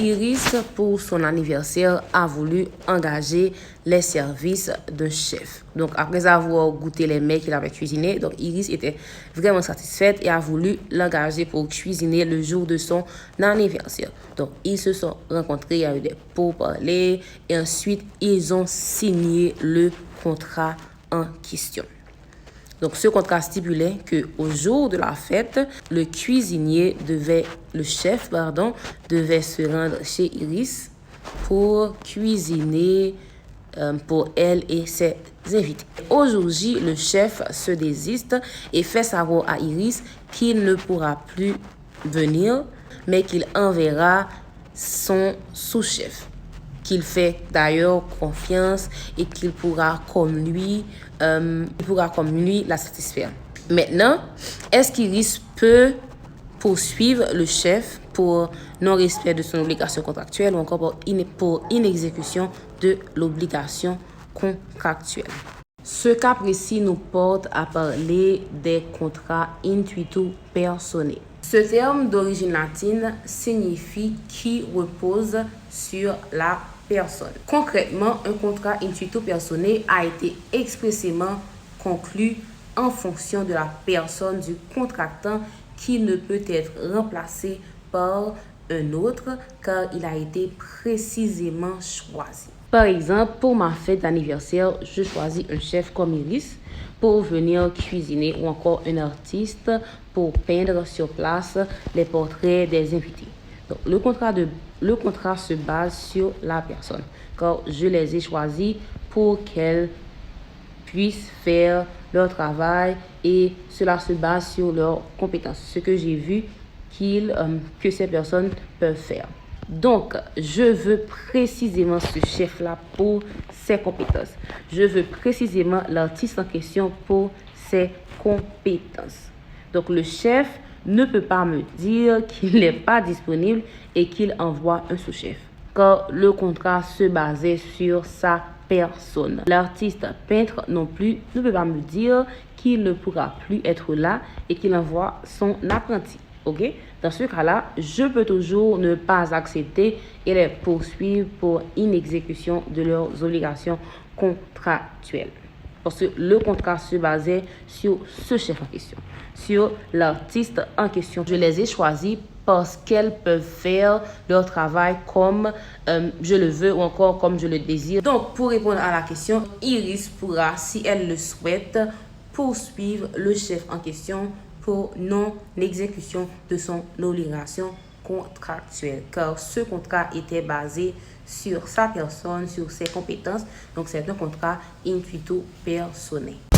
Iris, pour son anniversaire, a voulu engager les services d'un chef. Donc, après avoir goûté les mets qu'il avait cuisinés, donc Iris était vraiment satisfaite et a voulu l'engager pour cuisiner le jour de son anniversaire. Donc, ils se sont rencontrés, il y a eu des pourparlers et ensuite, ils ont signé le contrat en question. Donc, ce contrat stipulait qu'au jour de la fête, le chef devait se rendre chez Iris pour cuisiner pour elle et ses invités. Aujourd'hui, le chef se désiste et fait savoir à Iris qu'il ne pourra plus venir, mais qu'il enverra son sous-chef, qu'il fait d'ailleurs confiance et qu'il pourra comme lui la satisfaire. Maintenant, est-ce qu'Iris peut poursuivre le chef pour non-respect de son obligation contractuelle ou encore pour inexécution de l'obligation contractuelle? Ce cas précis nous porte à parler des contrats intuitu personae. Ce terme d'origine latine signifie qui repose sur la personne. Concrètement, un contrat intuitu personae a été expressément conclu en fonction de la personne du contractant qui ne peut être remplacé par un autre car il a été précisément choisi. Par exemple, pour ma fête d'anniversaire, je choisis un chef comme Iris pour venir cuisiner ou encore un artiste pour peindre sur place les portraits des invités. Donc, le contrat se base sur la personne car je les ai choisis pour qu'elles puissent faire leur travail et cela se base sur leurs compétences, ce que j'ai vu que ces personnes peuvent faire. Donc, je veux précisément ce chef-là pour ses compétences. Je veux précisément l'artiste en question pour ses compétences. Donc, le chef ne peut pas me dire qu'il n'est pas disponible et qu'il envoie un sous-chef, car le contrat se basait sur sa personne. L'artiste peintre non plus ne peut pas me dire qu'il ne pourra plus être là et qu'il envoie son apprenti. Ok? Dans ce cas-là, je peux toujours ne pas accepter et les poursuivre pour inexécution de leurs obligations contractuelles. Parce que le contrat se basait sur ce chef en question, sur l'artiste en question. Je les ai choisis parce qu'elles peuvent faire leur travail comme je le veux ou encore comme je le désire. Donc, pour répondre à la question, Iris pourra, si elle le souhaite, poursuivre le chef en question pour non-exécution de son obligation contractuelle, car ce contrat était basé sur sa personne, sur ses compétences. Donc, c'est un contrat intuitu personae.